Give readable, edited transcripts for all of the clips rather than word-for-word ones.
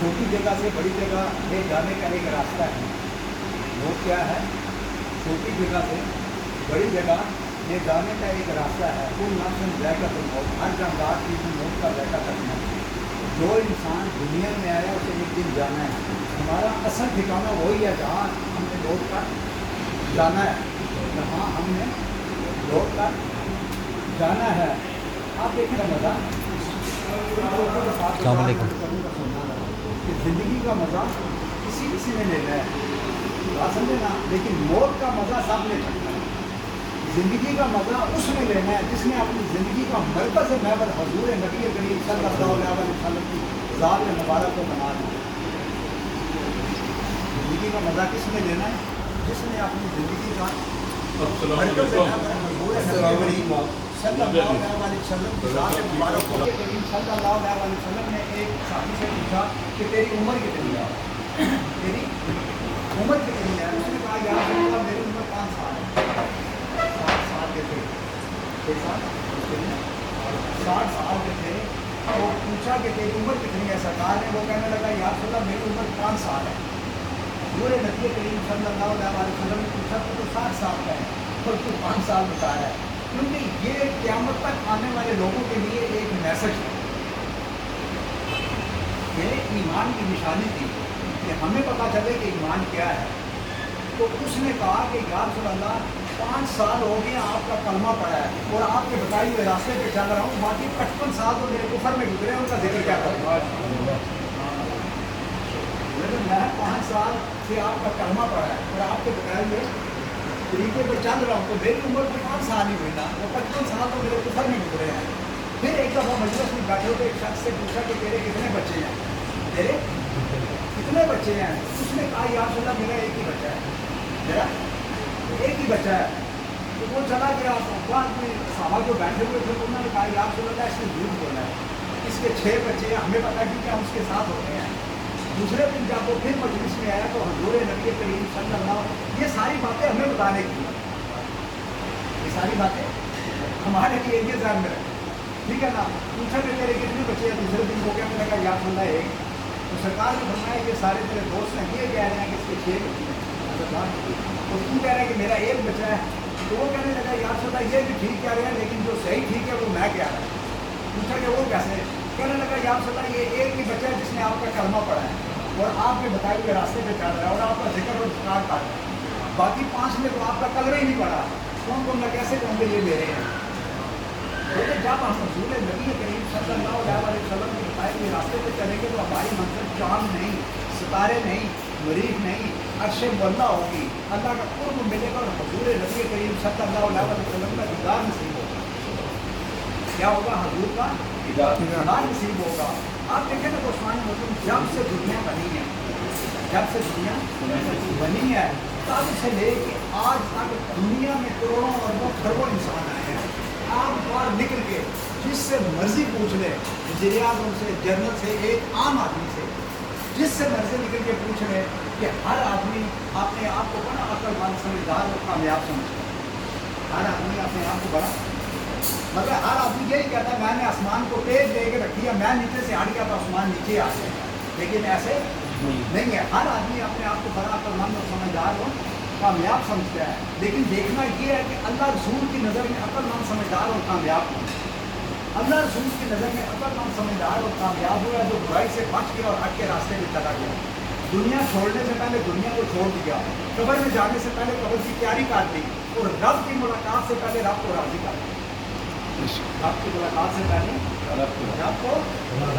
छोटी जगह से बड़ी जगह ले जाने का एक रास्ता है। वो क्या है? छोटी जगह से बड़ी जगह ले जाने का एक रास्ता है। कुल नफ्स ज़ायक़ातुल मौत, हर जानदार की मौत का जायका करना है। जो इंसान दुनिया में आया उसे एक दिन जाना है। हमारा असल ठिकाना वही है जहाँ हमने लौट कर जाना है, जहाँ हमने लौट कर जाना है। आप देखें ना मज़ा कि ज़िंदगी का मज़ा किसी ने लेना है, बात समझे ना। लेकिन मौत का मज़ा सब ले सकता है। ज़िंदगी का मज़ा उसने लेना है जिसने अपनी ज़िंदगी का मरकज़ महवर हुज़ूर नबी करीम सल्लल्लाहु अलैहि वसल्लम की ज़ात मुबारक को बना दिया। ज़िंदगी का मज़ा किसने लेना है? जिसने अपनी ज़िंदगी का मरकज़ महवर हुज़ूर नबी करीम सल्लल्लाहु अलैहि वसल्लम की ज़ात मुबारक को। करीम सल्लल्लाहु अलैहि वसल्लम ने एक साथी से पूछा कि तेरी उम्र कितनी है? तेरी उम्र कितनी है? उसने कहा या रसूल अल्लाह मेरी उम्र 5 साल है। 60 साल के थे, 60 साल के थे। वो पूछा कि तेरी उम्र कितनी है? सरकार ने वो कहने लगा या रसूल अल्लाह मेरी उम्र 5 साल है। पूरे नबी करीम सल्लल्लाहु अलैहि वसल्लम ने पूछा तो 60 साल का है और तू 5 साल बता रहा है। क्योंकि ये क़यामत तक आने वाले लोगों के लिए एक मैसेज है। ये ईमान की निशानी थी कि हमें पता चले कि ईमान क्या है। तो उसने कहा कि या रसूल अल्लाह 5 साल हो गए आपका कलमा पड़ा है और आपके बताए हुए रास्ते पे चल रहा हूँ, बाकी 55 साल तो मेरे कुफर में गुजरे, उनका जिक्र क्या करूँ? मैं 5 साल से आपका कलमा पड़ा है और आपके बताए हुए तरीके पर चल रहा हूँ, तो मेरी उम्र तो 5 साल ही हुई ना, वो 55 साल तो मेरे कुफर में गुजरे हैं। फिर एक दफ़ा मजलिस में बैठे तो एक शख्स से पूछा कि तेरे कितने बच्चे हैं? तेरे कितने बच्चे हैं? उसने कहा या रसूल अल्लाह मेरा एक ही बच्चा है, मेरा एक ही बच्चा है। तो वो चला गया। बाद में साहबा जो बैठे हुए थे उन्होंने कहा या रसूल अल्लाह इसने झूठ बोला है, इसके 6 बच्चे हैं, हमें पता कि क्या उसके साथ होते हैं। दूसरे दिन जब वो फिर मजलिस में आया तो हुज़ूर नबी करीम सल्लल्लाहु अलैहि वसल्लम, ये सारी बातें हमें बताने की, ये सारी बातें हमारे लिए ये ध्यान में रखें, ठीक है ना। पूछा कि तेरे कितने बच्चे हैं? दूसरे दिन वो कहने लगा या रसूल अल्लाह एक। तो सरकार ने फरमाया ये सारे तेरे दोस्त हैं, ये कह रहे हैं कि इसके 6 बच्चे हैं, तो तू कह रहा है कि मेरा एक बच्चा है। तो वो कहने लगा या रसूल अल्लाह ये भी ठीक कह रहे हैं, लेकिन जो सही ठीक है वो मैं कह रहा हूँ। पूछा कि वो कैसे? कहने लगा या रसूल अल्लाह ये एक ही बच्चा है जिसने आपका कलमा पढ़ा है और आपके बताए हुए रास्ते पे चल रहा है और आपका जिक्र और इस्तिग़फ़ार कर रहा है। बाकी 5 में तो आपका कलमा ही नहीं पड़ा, कौन कौन कैसे कहोगे ये मेरे हैं? लेकिन जब हम हुज़ूर नबी करीम सल्लल्लाहु अलैहि वसल्लम के बताए हुए रास्ते पे चलेंगे तो हमारी मंजिल चाँद नहीं, सितारे नहीं, मरीख नहीं, अर्श मुअल्ला होगी। अल्लाह का कुर्ब मिलेगा और हुज़ूर नबी करीम सल्लल्लाहु अलैहि वसल्लम का दीदार नसीब होगा। क्या होगा? हुज़ूर का दीदार नसीब होगा। आप देखें ना उस्मान मुस्लिम जब से दुनिया बनी है, जब से दुनिया बनी है तब से लेके आज तक दुनिया में करोड़ों अरबों खरबों इंसान आए हैं। आप बाहर निकल के जिससे मर्जी पूछ ले, वज़ीर-ए-आज़म से, जनरल से, एक आम आदमी से, जिससे मर्जी निकल के पूछ ले कि हर आदमी अपने आप को बड़ा अक्लमंद, समझदार और कामयाब समझता है। हर आदमी अपने आप को बड़ा, मगर हर आदमी यही कहता है मैंने आसमान को तेज दे के रखी है, मैं नीचे से हट गया तो आसमान नीचे आ गया। लेकिन ऐसे नहीं है। हर आदमी अपने आप को बड़ा अक्लमंद और समझदार और कामयाब समझता है। लेकिन देखना ये है कि अल्लाह रसूल की नज़र में अक्लमंद, समझदार और कामयाब हो। अल्लाह रसूल की नज़र में अक्लमंद, समझदार और कामयाब हुआ जो बुराई से बच गया और हक के रास्ते में चला गया। दुनिया छोड़ने से पहले दुनिया को छोड़ दिया, कब्र में जाने से पहले कब्र की तैयारी कर दी और रब की मुलाकात से पहले रब को राज़ी कर दिया। रब की मुलाकात से पहले रब को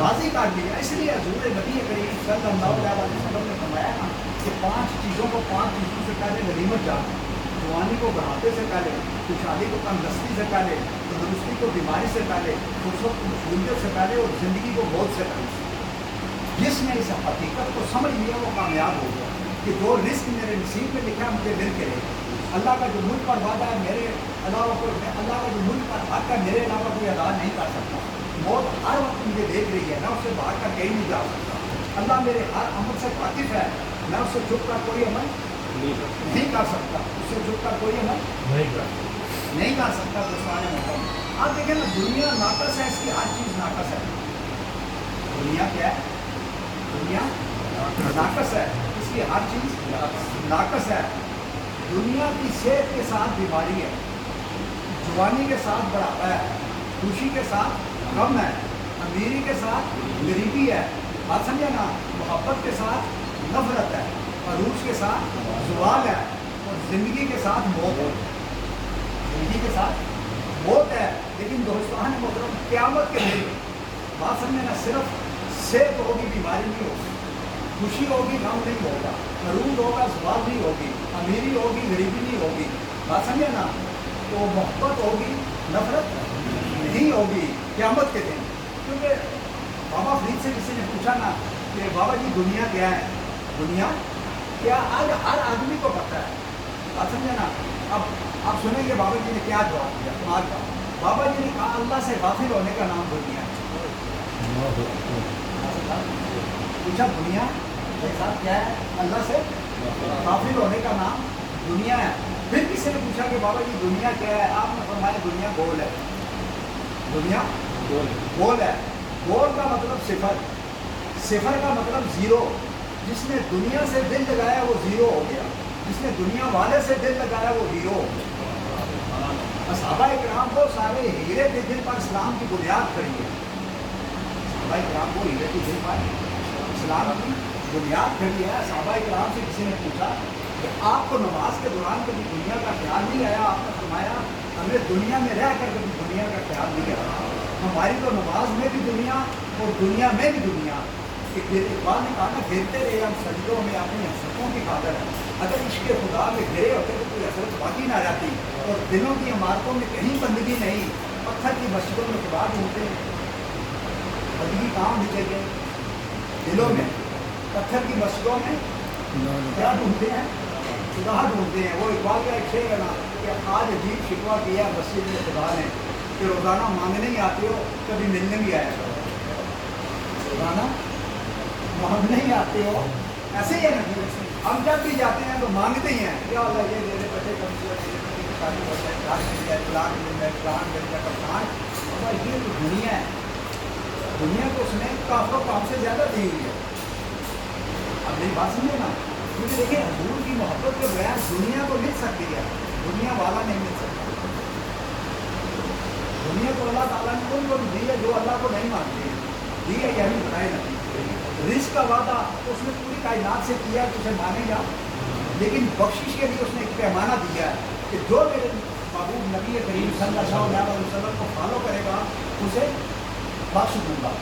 राज़ी कर दिया। इसलिए हुज़ूर नबी करीम सल्लल्लाहु अलैहि वसल्लम ने फरमाया ना कि 5 चीज़ों से पहले गनीमत जाना, जवानी को बढ़ाते से पहले, खुशहाली को तंदुरुस्ती से पहले, तंदुरुस्ती को बीमारी से पहले, फुर्सत को मशगूलियत से पहले और ज़िंदगी को मौत से पहले। जिसने इस हकीकत को समझ लिया वो कामयाब हो गया कि जो रिस्क मेरे नसीब में लिखा है मुझे मिल के रहेगा। अल्लाह का जो मुझ पर वादा है मेरे अलावा कोई, अल्लाह का जो मुझ पर हक है मेरे अलावा कोई अदा नहीं कर सकता। मौत हर वक्त मुझे देख रही है, मैं उससे भाग कर कहीं नहीं जा सकता। अल्लाह मेरे हर अमल से वाकिफ़ है, मैं उससे छुप कर कोई अमल नहीं कर सकता, उससे छुप कर कोई अमल नहीं कर सकता। दुश्मन मोहतरम आप देखें ना, दुनिया नाकस है, इसकी हर चीज़ नाकस है। दुनिया क्या है? दुनिया ناقص ہے، اس کی ہر چیز ناقص ہے. دنیا کی صحت کے ساتھ بیماری ہے، جوانی کے ساتھ بڑھاپا ہے، خوشی کے ساتھ غم ہے، امیری کے ساتھ غریبی ہے، بات سمجھے نا، محبت کے ساتھ نفرت ہے، عروج کے ساتھ زوال ہے، اور زندگی کے ساتھ موت ہے. زندگی کے ساتھ موت ہے. لیکن دوستان محترم قیامت کے دن بات سمجھے نا، صرف صحت ہوگی، بیماری نہیں ہوگی، خوشی ہوگی، غم نہیں ہوگا، عروج ہوگا، زوال نہیں ہوگی، امیری ہوگی، غریبی نہیں ہوگی، بات سمجھے نا. تو محبت ہوگی، نفرت نہیں ہوگی قیامت کے دن. کیونکہ بابا فرید سے کسی نے پوچھا نا کہ بابا جی دنیا کیا ہے؟ دنیا کیا؟ آج ہر آدمی کو پتہ ہے، بات سمجھے نا. اب آپ سنیں گے بابا جی نے کیا جواب دیا. آج بابا جی نے کہا اللہ سے غافل ہونے کا نام دنیا ہے. پوچھا دنیا کے ساتھ کیا ہے؟ اللہ سے غافل ہونے کا نام دنیا ہے. پھر کسی نے پوچھا کہ بابا جی دنیا کیا ہے؟ آپ نے فرمایا دنیا گول ہے. دنیا گول ہے. گول کا مطلب صفر، صفر کا مطلب زیرو. جس نے دنیا سے دل لگایا وہ زیرو ہو گیا، جس نے دنیا والے سے دل لگایا وہ ہیرو ہو گیا. صحابہ کرام کو سارے ہیرے کے دل پر اسلام کی بنیاد کھڑی ہے. صحابہ کرام کو ہیرے کے دل پر اسلام کی بنیاد کھڑی ہے. صحابہ کرام سے کسی نے پوچھا کہ آپ کو نماز کے دوران کبھی دنیا کا خیال نہیں آیا؟ آپ نے فرمایا ہمیں دنیا میں رہ کر کبھی دنیا کا خیال نہیں آیا. ہماری تو نماز میں بھی دنیا اور دنیا میں بھی دنیا. اقبال نے کہا نا گرتے رہے ہم سجدوں میں اپنی حسرتوں کی خاطر. اگر عشق خدا میں گرے ہوتے تو کوئی حسرت باقی نہ رہتی. اور دلوں کی عمارتوں میں کہیں بندگی نہیں، پتھر کی مسجدوں میں خدا ڈھونڈتے ہیں. بندگی کام لکھے گئے دلوں میں، پتھر کی مسجدوں میں کیا ڈھونڈتے ہیں؟ خدا ڈھونڈتے ہیں. وہ اقبال کا ایک شعر ہے نا کہ آج عجیب شکوہ کیا مسجد میں خدا نے کہ روزانہ مانگنے ہی آتے ہو، کبھی ملنے بھی آیا کرو. روزانہ مانگنے ہی آتے ہو، ایسے ہی ہے نا. ہم جب بھی جاتے ہیں تو مانگتے ہی ہیں کیا اللہ یہ میرے بچے کم سے شادی ہو جائے، گھر مل جائے، پلان مل جائے، پلان مل جائے، کپتان. اور یہ تو دنیا ہے، دنیا کو اس نے کافروں کو ہم سے زیادہ دی ہوئی ہے. اب میری بات سمجھے نا، کیونکہ دیکھیں حضور کی محبت کے بغیر دنیا کو مل سکتی ہے، دنیا والا نہیں مل سکتا. دنیا کو اللہ تعالیٰ نے ان کو بھی دی ہے جو اللہ کو نہیں مانتے ہیں، دی ہے یعنی بتائے نہیں. رزق کا وعدہ اس نے پوری کائنات سے کیا کہ اسے مانے گا، لیکن بخشش کے لیے اس نے ایک پیمانہ دیا ہے کہ جو میرے محبوب نبی کریم صلی اللہ علیہ وسلم کو فالو کرے گا اسے بخش دوں گا.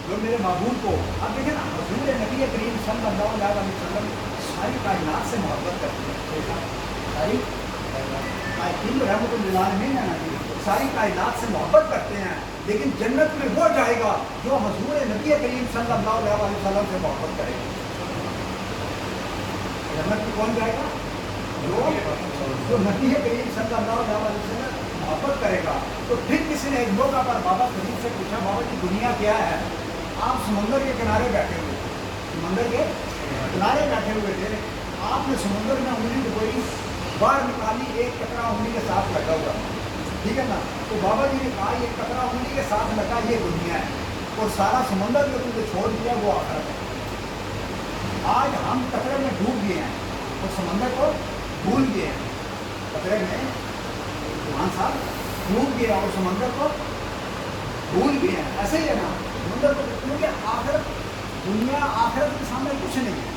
جو میرے محبوب کو، اب دیکھیں نا حضور نبی کریم صلی اللہ علیہ وسلم ساری کائنات سے محبت کرتے ہیں. ساری رحمت للعالمین ہے نا جی، ساری کائنات سے محبت کرتے ہیں. لیکن جنت میں وہ جائے گا جو حضور نبی کریم صلی اللہ علیہ وسلم سے محبت کرے گا. جنت میں کون جائے گا؟ جو نبی کریم صلی اللہ علیہ وسلم محبت کرے گا. تو پھر کسی نے ایک موقع پر بابا فرید سے پوچھا بابا جی دنیا کیا ہے؟ آپ سمندر کے کنارے بیٹھے ہوئے، سمندر کے کنارے بیٹھے ہوئے تھے. آپ نے سمندر میں انگلی ڈبوئی، باہر نکالی، ایک قطرہ انگلی کے ساتھ لگا ہوا، ٹھیک ہے نا. تو بابا جی نے کہا یہ قطرہ انگلی کے ساتھ لگا یہ دنیا ہے، اور سارا سمندر جو تم نے چھوڑ دیا وہ آخرت ہے. آج ہم قطرے میں ڈوب گئے ہیں اور سمندر کو بھول گئے ہیں. قطرے میں 5 سال ڈوب گئے اور سمندر کو بھول گئے ہیں. ایسے ہی ہے نا سمندر کو، کیونکہ آخرت دنیا آخرت کے سامنے کچھ نہیں ہے.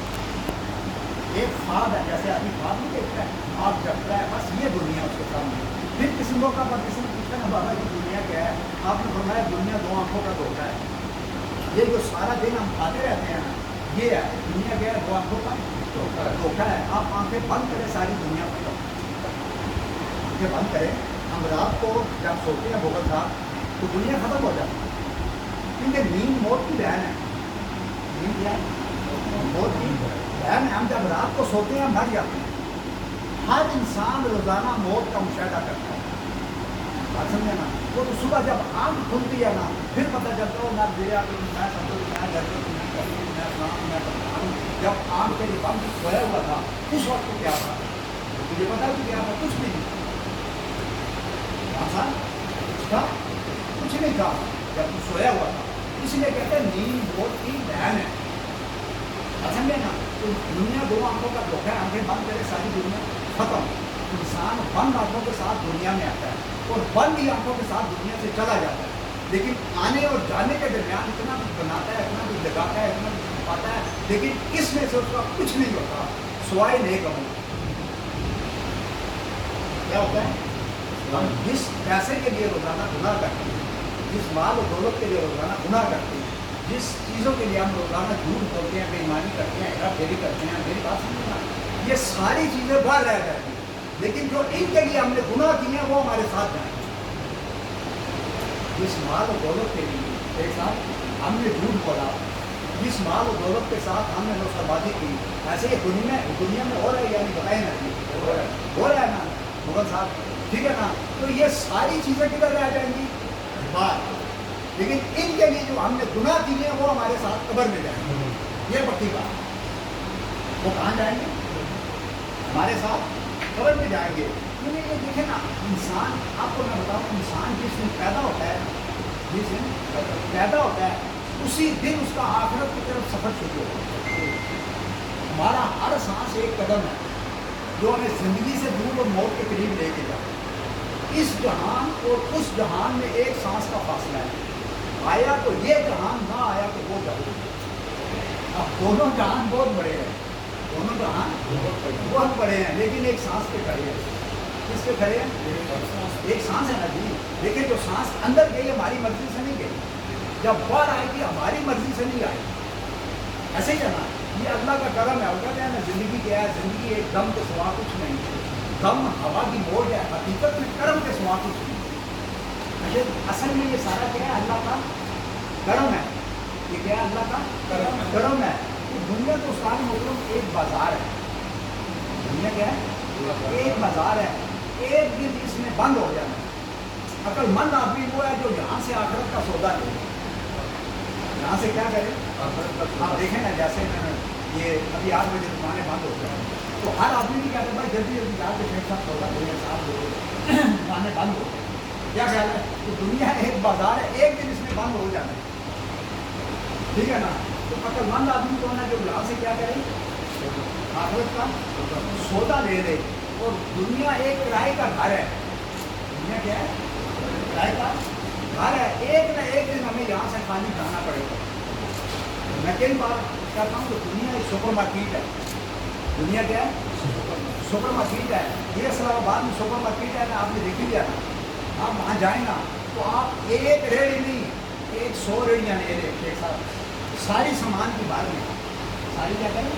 ایک خواب ہے، جیسے آدمی خواب نہیں دیکھتا ہے، خواب جگتا ہے، بس یہ دنیا اس کے سامنے. پھر کسی موقع پر کسی نے پوچھا نا بابا جی دنیا کیا ہے؟ آپ نے فرمایا دنیا 2 آنکھوں کا دھوکہ ہے. یہ جو سارا دن ہم کھاتے رہتے ہیں نا، یہ ہے دنیا کیا ہے؟ 2 آنکھوں کا دھوکہ ہے. آپ آنکھیں بند کریں ساری دنیا کو، آنکھیں بند کریں. ہم رات کو جب سوتے ہیں بہت رات تو دنیا ختم ہو جاتی ہے، کیونکہ نیند موت کی بہن ہے. نیند کیا ہے؟ موت کی بہن ہے. ہم جب رات کو سوتے ہیں مر جاتے ہیں. ہر انسان روزانہ موت کا مشاہدہ کرتا ہے، بات سمجھے نا. وہ تو صبح جب آنکھ کھلتی ہے نا پھر پتہ چلتا ہو میں دیا کہ میں سمجھوں میں گھر میں اسلام میں پڑھتا. جب آنکھ کے بند سویا ہوا تھا اس وقت کو کیا تھا مجھے پتا کہ کیا تھا؟ کچھ نہیں تھا، کچھ نہیں تھا جب تو سویا ہوا تھا. اس لیے کہتے ہیں نیند موت کی بہن ہے. तो दुनिया दो आंखों का धोखा है, आंखें बंद करे सारी दुनिया खत्म। इंसान बंद आंखों के साथ दुनिया में आता है और बंद ही आंखों के साथ दुनिया से चला जाता है, लेकिन आने और जाने के दरमियान इतना कुछ बनाता है, इतना कुछ लगाता है, इतना कुछ पाता है, लेकिन इसमें से उसका कुछ नहीं होता सिवाय नेक अमल। क्या होता है? हम जिस पैसे के लिए रोजाना गुनाह करते हैं, जिस माल और दौलत के लिए रोजाना गुनाह करते हैं, जिस चीज़ों के लिए हम रोजाना झूठ बोलते हैं, बेईमानी करते हैं, हेरा फेरी करते हैं, मेरी बात समझना, ये सारी चीज़ें बाहर रह जाती हैं, लेकिन जो इनके लिए हमने गुनाह किए हैं वो हमारे साथ जाएंगे। जिस माल और दौलत के लिए एक साथ हमने झूठ बोला, जिस माल और दौलत के साथ हमने नौसरबाजी की, ऐसे ही दुनिया में हो रहा है, यानी बताए ना जी, हो रहा है ना मुगल साहब, ठीक है ना। तो ये सारी चीज़ें किधर रह जाएंगी? बाहर। लेकिन इनके लिए जो हमने गुनाह किए हैं वो हमारे साथ कब्र में जाएंगे, ये पक्की बात। वो कहाँ जाएंगे? हमारे साथ कब्र में जाएंगे। क्योंकि ये देखें ना, इंसान, आपको मैं बताऊँ, इंसान जिस दिन पैदा होता है, जिस दिन पैदा होता है उसी दिन उसका आखिरत की तरफ सफर शुरू होता है। हमारा हर सांस एक कदम है जो हमें जिंदगी से दूर और मौत के करीब लेके जाए। इस जहान और उस जहान में एक सांस का फासला है, आया तो ये जहान, ना आया तो वो जहान। अब दोनों जहान बहुत बड़े हैं, दोनों जहान बहुत बड़े हैं, लेकिन एक सांस पे खड़े हैं। किस पे खड़े हैं? एक सांस है ना जी, लेकिन जो सांस अंदर गई हमारी मर्जी से नहीं गई, जब बाहर आएगी हमारी मर्जी से नहीं आएगी। ऐसे ही है ना, ये अल्लाह का करम है। कहते हैं ना, जिंदगी क्या है? जिंदगी एक दम के सिवा कुछ नहीं है, दम हवा की मौज है, हकीकत में करम के सिवा कुछ नहीं। असल में ये सारा क्या है? अल्लाह का करम है। ये क्या है? अल्लाह का करम है। तो दुनिया तो सारी मतलब एक बाजार है। दुनिया क्या है? एक बाजार है। एक दिन इसमें बंद हो जाना है। अक्लमंद आदमी वो है जो यहाँ से आखिरत का सौदा ले, यहाँ से क्या करे? आप देखें ना, जैसे ये अभी 8 बजे दुकानें बंद हो जाए तो हर आदमी भी कहता है भाई जल्दी जल्दी जाके शेख साहब सौदा ले, साहब दुकानें बंद हो गई। क्या ख्याल है? तो दुनिया एक बाजार है, एक दिन इसमें बंद हो जाना है, ठीक है ना। तो अक्लमंद आदमी कौन है जो यहाँ से क्या करे? आखिरत का सौदा ले ले। और दुनिया एक किराए का घर है। दुनिया क्या है? किराए का घर है। एक न एक दिन हमें यहाँ से खाली खाना पड़ेगा। मैं कई बार कहता हूँ कि दुनिया एक सुपर मार्केट है। दुनिया क्या है? सुपर मार्केट है। ये इस्लामाबाद में सुपर मार्केट है ना, आपने देख लिया ना। आप वहाँ जाए ना तो आप एक रेड़ी नहीं, 100 रेड़ियाँ ले ले एक साथ, सारी सामान की बार में, सारी क्या करें?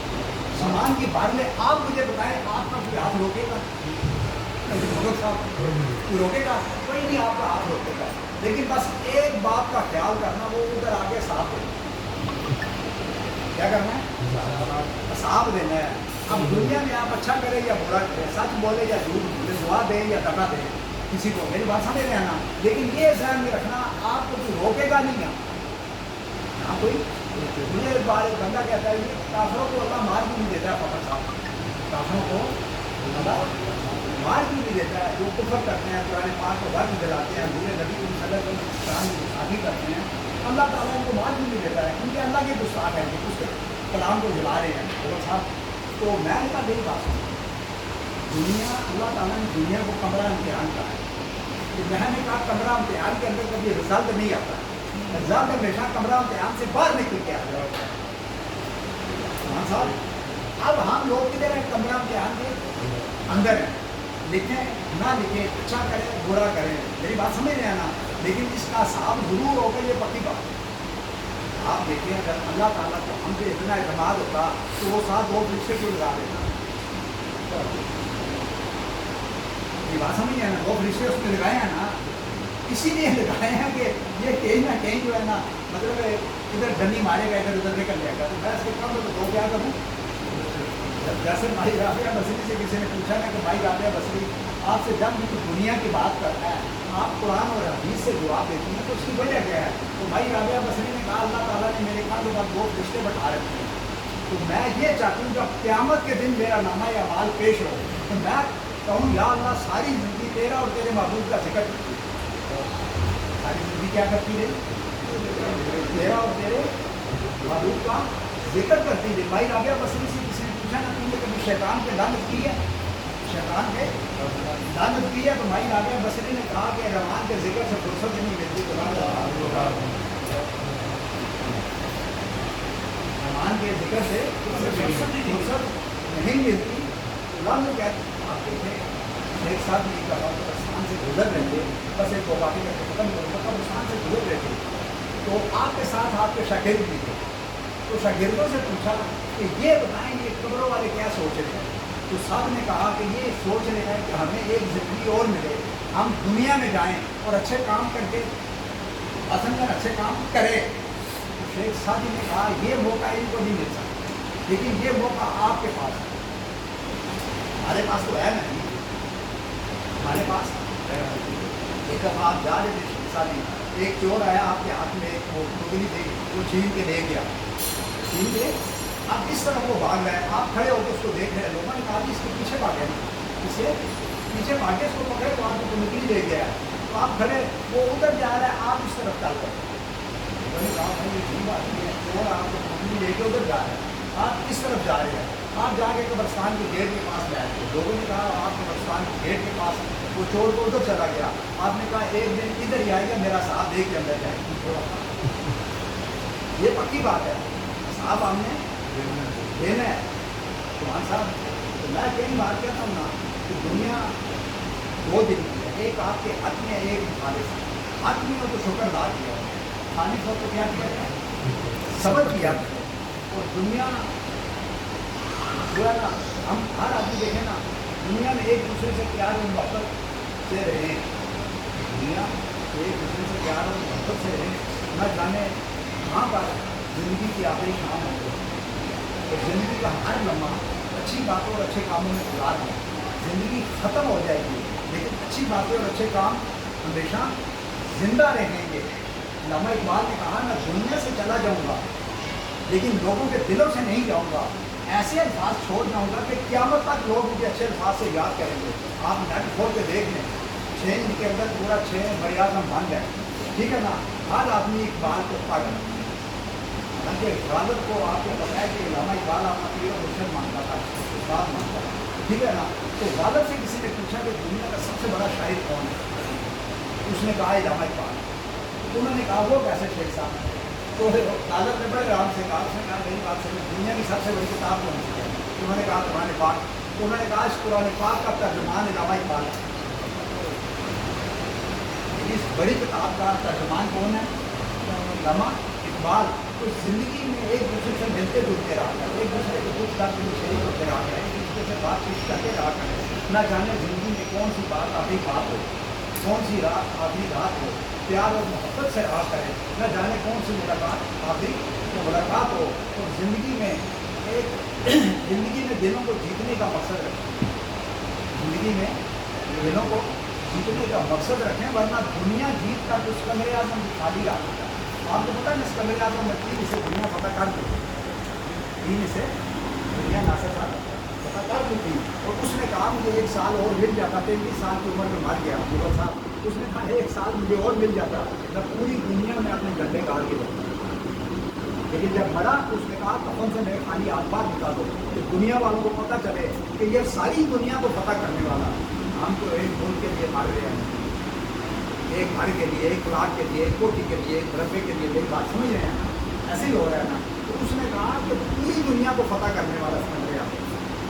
सामान की बार में। आप मुझे बताएं, आपका कोई हाथ रोकेगा? साहब रोकेगा? कोई नहीं आपका हाथ रोकेगा। लेकिन बस एक बात का ख्याल करना, वो उधर आगे साफ हो, क्या करना है? साफ देना है। अब दुनिया में आप अच्छा करें या बुरा करें, सच बोले या झूठ बोले, दुआ दें या धक्का दें किसी को, मेरी बात समझ रहे हैं ना। लेकिन ये ध्यान में रखना, आपको कोई रोकेगा नहीं। यहाँ कोई मुझे एक बार एक बंदा कहता है ये काफिरों को अल्लाह मार भी नहीं देता है। फखर साहब, काफिरों को अल्लाह मार भी नहीं देता है। जो कुफर करते हैं, पुराने पाक को घर भी जलाते हैं, पूरे नबी की शादी करते हैं, अल्लाह ताला उनको मार भी नहीं देता है, क्योंकि अल्लाह के गुस्ताख है कि उसके कलाम को जला रहे हैं फखर साहब। तो मैं इनका मेरी बात सुन, दुनिया, अल्लाह ताला ने दुनिया को कमरा इम्तिहान कहा है। तो मैंने कहा कमरा इम्तिहान के अंदर कभी रिजल्ट नहीं आता, रिजल्ट हमेशा कमरा इम्तिहान से बाहर निकल के आता है। हाँ साहब, अब हम लोग किधर हैं? कमरा इम्तिहान के अंदर हैं। लिखें ना लिखें, अच्छा करें बुरा करें, मेरी बात समझ रहे हैं ना। लेकिन इसका साफ जरूर होगा, ये पक्की बात। आप देखिए, अगर अल्लाह ताला को हम पे इतना एतमाद होता तो वो साथ 2 फरिश्ते क्यों लगा देता? ये बात समझिए ना, 2 फरिश्ते उसमें लगाए हैं ना, इसीलिए लगाए हैं कि ये कहीं ना कहीं जो है ना, मतलब इधर डंडी मारेगा, इधर उधर निकल जाएगा। तो मैं इसके कम तो 2 क्या करूँ? जैसे भाई राबिया बसरी से किसी ने पूछा ना कि भाई राबिया बसरी आपसे जब भी दुनिया की बात करता है, आप कुरान और हदीस से जवाब देती हैं, तो उसकी वजह क्या है? तो भाई राबिया बसरी ने कहा अल्लाह ताला ने मेरे कान के बाद 2 फरिश्ते बैठा रखे हैं। तो मैं ये चाहती हूँ जब क़यामत के दिन मेरा नामा या माल पेश हो, तो मैं कहूँ या अल्लाह सारी ज़िंदगी तेरा और तेरे महबूब का जिक्र करती है। सारी ज़िंदगी क्या करती रही? तेरा और तेरे महबूब का जिक्र करती रही। भाई राबिया बसरी से पूछा ना तुमने कभी शैतान पे लानत की है? शैतान पे लानत की है? तो भाई राबिया बसरी ने कहा कि रहमान के जिक्र से फुर्सत नहीं मिलती, तो रहमान के जिक्र से फुर्सत नहीं मिलती। तो क्या आप देखें एक साथ नहीं कर रहा, कब्रिस्तान से गुजर रहे थे, बस एक बाकी करके खत्म करूँगा, कब्रिस्तान से गुजर रहे थे, तो आपके साथ आपके शागिर्द भी थे। तो शागिर्दों से पूछा कि ये बताएं ये कब्रों वाले क्या सोच रहे हैं? तो सब ने कहा कि ये सोच रहे हैं कि हमें एक ज़िंदगी और मिले, हम दुनिया में जाएं और अच्छे काम करके असल में अच्छे काम करें। तो शेख सादी ने कहा ये मौका इनको नहीं मिल सकता, लेकिन ये मौका आपके पास है। हमारे पास तो है नहीं, हमारे पास एक दफ़ा आप जा रहे थे शेख सादी, एक चोर आया आपके हाथ में एक वो टुकड़ी दे, वो छीन के ले गया, छीन के आप किस तरह वो भाग रहे हैं, आप खड़े होकर उसको देख रहे हैं। लोगों ने कहा कि इसके पीछे भागे, इसे पीछे भागे, इसको पकड़े तो आपको टुकड़ी ले गया, तो आप खड़े, वो उधर जा रहा है, आप इस तरफ चल रहे हैं। लोगों ने कहा भाई ये ठीक बात नहीं है, चोर आपको टुकड़ी लेके उधर जा रहे हैं, आप किस तरफ जा रहे हैं? आप जाके कब्रिस्तान के गेट के पास गए थे। लोगों ने कहा आप कब्रिस्तान के गेट के पास, वो चोर को उधर चला गया, आपने कहा एक दिन इधर ही आएगा, मेरा साहब देख के अंदर जाएगी। ये पक्की बात है, साहब हमने देना है कुमार साहब। तो मैं कई बार कहता हूँ ना कि दुनिया दो दिन की है, एक आपके हाथ में, एक खालिस हाथ में हो तो शुक्रदार किया, खालिस हो तो क्या किया जाए, सब्र किया। और दुनिया जो है ना, हम हर आदमी देखें ना, दुनिया में एक दूसरे से प्यार और मोहब्बत से रहें, दुनिया एक दूसरे से प्यार और मोहब्बत से रहें, न जाने कहाँ पर ज़िंदगी की आखिरी शाम हो। तो ज़िंदगी का हर लम्हा अच्छी बातों और अच्छे कामों में गुजार है। ज़िंदगी ख़त्म हो जाएगी, लेकिन अच्छी बातें और अच्छे काम हमेशा ज़िंदा रहेंगे। अल्लामा इकबाल ने कहा, मैं दुनिया से चला जाऊँगा लेकिन लोगों के दिलों से नहीं जाऊँगा। ऐसे अल्फाज छोड़ जाऊँगा कि क़यामत तक लोग मुझे अच्छे अल्फाज से याद करेंगे। आप नेट खोल के देख लें, 6 दिन के अंदर पूरा 6 मरियाज़म बन गए, ठीक है ना। हर आदमी इकबाल को पागल, हालांकि इकबालत को आपको पता है कि अल्लामा इकबाल आपका पीर मुर्शिद मानता था, बात मानता था, ठीक है ना। तो गालिब से किसी ने पूछा कि दुनिया का सबसे बड़ा शायर कौन है? उसने कहा अल्लामा इकबाल। तो उन्होंने कहा वो कैसे शेख साहब? तो गालिब ने बड़े आराम से कहा, उसने कहा मेरी बात सुनो, दुनिया की सबसे बड़ी किताब कौन सी है? तो उन्होंने कहा कुरान पाक। तो उन्होंने कहा इस कुरान पाक का तर्जुमान अल्लामा इकबाल है। इस बड़ी किताब का तर्जुमान कौन है? अल्लामा इकबाल। तो ज़िंदगी में एक दूसरे से मिलते जुलते रहा करें, एक दूसरे के दुख दर्द में शरीक होते रहा करें, एक दूसरे से बातचीत करते रहा करें। न जाने ज़िंदगी में कौन सी बात आखिरी बात हो, कौन सी रात आखिरी रात हो। प्यार और मोहब्बत से रहा करें, न जाने कौन सी मुलाकात आखिरी मुलाकात हो। तो ज़िंदगी में दिलों को जीतने का मकसद रखें, ज़िंदगी में दिलों को जीतने का मकसद रखें, वरना दुनिया जीत का कुछ कमरे आजम खाली आ जाता है। आपको पता है इस कमरे आजम में 3 से दुनिया पता कर दी, 3 से दुनिया नासिर साहब पता कर दी थी। और उसने कहा मुझे 1 साल और मिल जाता, 33 साल की उम्र में मर गया मुगल साहब। उसने कहा 1 साल मुझे और मिल जाता, मैं पूरी दुनिया में अपने गड्ढे गाड़ के रहता। लेकिन जब मरा तो उसने कहा कफन से मेरे खाली हाथ बात निकालो कि दुनिया वालों को पता चले कि ये सारी दुनिया को पता करने वाला। हम तो एक मुल्क के लिए मर रहे हैं, एक घर के लिए, एक प्लाट के लिए, एक कोठी के लिए, एक रब्बे के लिए। मेरी बात समझ रहे हैं? ऐसे ही हो रहा है ना। तो उसने कहा कि पूरी दुनिया को पता करने वाला समझ रहे हैं,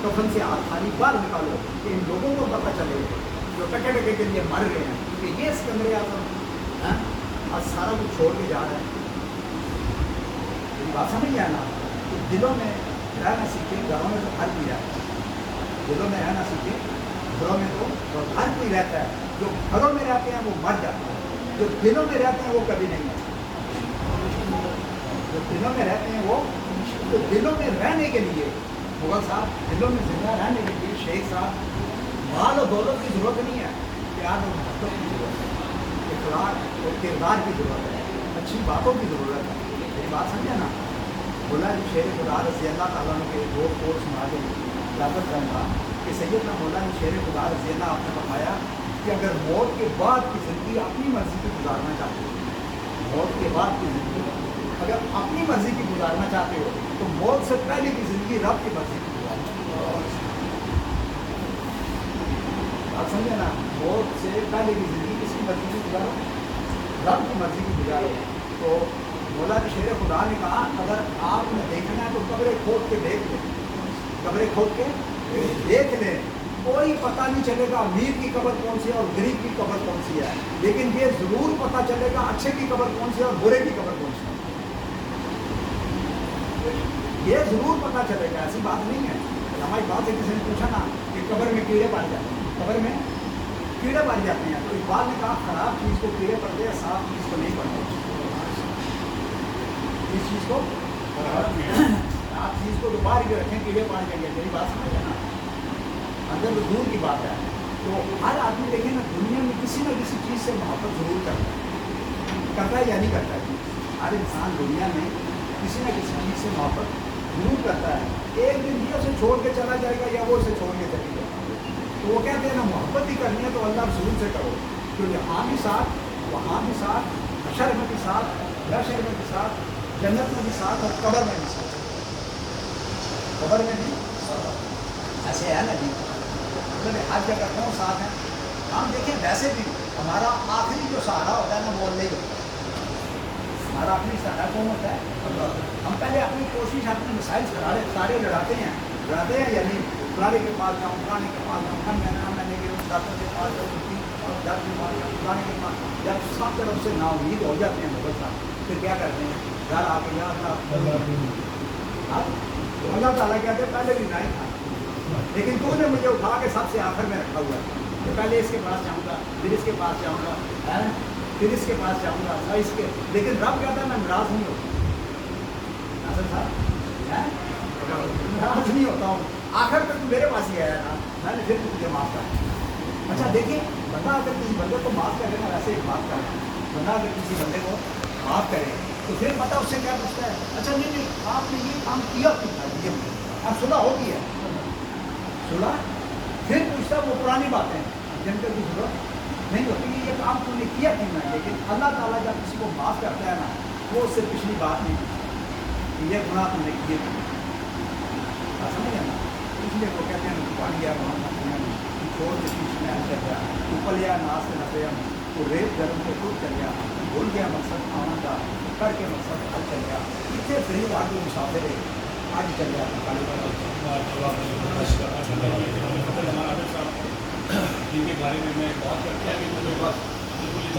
कफन से हाथ खाली बाहर निकालो कि इन लोगों को पता चले जो टके टके के लिए मर रहे हैं कि ये सिकंदर आज़म हैं आज सारा कुछ छोड़ के जा रहे हैं। मेरी बात समझ आया ना। तो दिलों में रहना सीखे, घरों में तो हर कोई रहता है, दिलों में रहना सीखे, घरों में तो हर कोई रहता है। जो घरों में रहते हैं वो मर जाते हैं, जो दिलों में रहते हैं वो कभी नहीं मरते। जो दिलों में रहते हैं वो, तो दिलों में रहने के लिए मुगल साहब, दिलों में जिंदा रहने के लिए शेख साहब माल और दौलत की ज़रूरत नहीं है, प्यार और मोहब्बत की ज़रूरत है, इखलाक और किरदार की ज़रूरत है, अच्छी बातों की ज़रूरत है। मेरी बात समझे ना। बोला शेर खुदा रज़ी अल्लाह ताला के 2 कोट सुना के यादत रहूँगा कि सैयदना मौला शेर खुदा रज़ी अल्लाह आपने फरमाया कि अगर मौत के बाद की ज़िंदगी अपनी मर्ज़ी की गुजारना चाहते हो, मौत के बाद की ज़िंदगी अगर अपनी मर्ज़ी की गुजारना चाहते हो तो मौत से पहले की ज़िंदगी रब की मर्ज़ी की गुजारना। आप समझे ना, मौत से पहले की जिंदगी किसकी मर्जी की गुजारो, रब की मर्जी की गुजारो। तो मौला के शेर खुदा ने कहा अगर आपने देखना है तो कब्रें खोद के देख लें, कब्रें खोद के देख लें, कोई पता नहीं चलेगा अमीर की कब्र कौन सी है और गरीब की कब्र कौन सी है, लेकिन ये जरूर पता चलेगा अच्छे की कब्र कौन सी है और बुरे की कब्र कौन सी है, ये जरूर पता चलेगा। ऐसी बात नहीं है। हमारी बात से किसी ने पूछा ना कि कब्र में कीड़े पड़ जाते हैं, कब्र में कीड़े पड़ जाते हैं, तो इकबाल ने कहा खराब चीज़ को कीड़े पड़ते हैं, साफ चीज़ को नहीं पड़ते। इस चीज़ को आप चीज़ को तो बाहर के रखें, कीड़े पड़ जाएंगे। मेरी बात समझ ना, अंदर तो दूर की बात है। तो हर आदमी देखें ना, दुनिया में किसी न किसी चीज़ से मोहब्बत जरूर करता है या नहीं करता है। हर इंसान दुनिया में किसी न किसी चीज़ से मोहब्बत जरूर करता है। एक दिन ये उसे छोड़ के चला जाएगा या वो उसे छोड़ के चली जाएगा। तो वो कहते हैं ना, मोहब्बत ही करनी है तो अल्लाह रसूल से करो, तो यहाँ भी साथ, वहाँ भी साथ, हशर में भी साथ, लशर में भी साथ, जन्नत में भी साथ और कब्र में भी साथ। कब्र में भी ऐसे है ना जी, मतलब हर जगह कौन साथ है। हम देखें वैसे भी हमारा आखिरी जो सहारा होता है ना वो अल्लाह ही होता है। हमारा आखिरी सहारा कौन होता है? अल्लाह। हम पहले अपनी कोशिश, अपने मिसाइल सारे लड़ाते हैं या नहीं, फलाने के पास जाऊँ, फलाने के पास जाऊँ, मैंने उस डॉक्टर के पास जाऊँ, डॉक्टर के पास जाऊँ, फलाने के पास। जब सब तरफ से नाउमीद हो जाते हैं बहुत सारे, फिर क्या करते हैं? घर आके याद अल्लाह ताला कहते हैं पहले भी नहीं था, लेकिन तूने मुझे उठा के सबसे आखिर में रखा हुआ है। तो पहले इसके पास जाऊँगा, फिर इसके पास जाऊँगा, फिर इसके पास जाऊँगा, फिर इसके। लेकिन रब कहता है मैं नाराज़ नहीं होता, नाराज़ नहीं होता हूँ। आखिर तक तू मेरे पास ही आया था, मैंने फिर तुझे माफ़ कर। अच्छा देखिए, बंदा अगर किसी बंदे को माफ़ करे ना, वैसे ही माफ़ करना, बंदा अगर किसी बंदे को माफ़ करे तो फिर पता उससे क्या पूछता है? अच्छा नहीं आपने ये काम किया क्यों था, ये अब सुलह होगी है, सुलह। फिर पूछता है वो पुरानी बातें जिनके की जरूरत नहीं होती, ये काम तुमने किया क्यों ना। लेकिन अल्लाह ताला जब किसी को माफ़ करता है ना, वो उससे पिछली बात नहीं पूछती, ये गुनाह तुमने किए समझे ना। इसलिए वो कहते हैं पानी या छोड़ के बीच में चल गया, ऊपर या नाश से न गया, तो रेत गर्म को टूट चल गया, भूल गया मकसद आमन का, करके मकसद हल चल गया। इतने गरीब आदमी मुसाफिर है, आज चल गया जिनके बारे में मैं बात करते हैं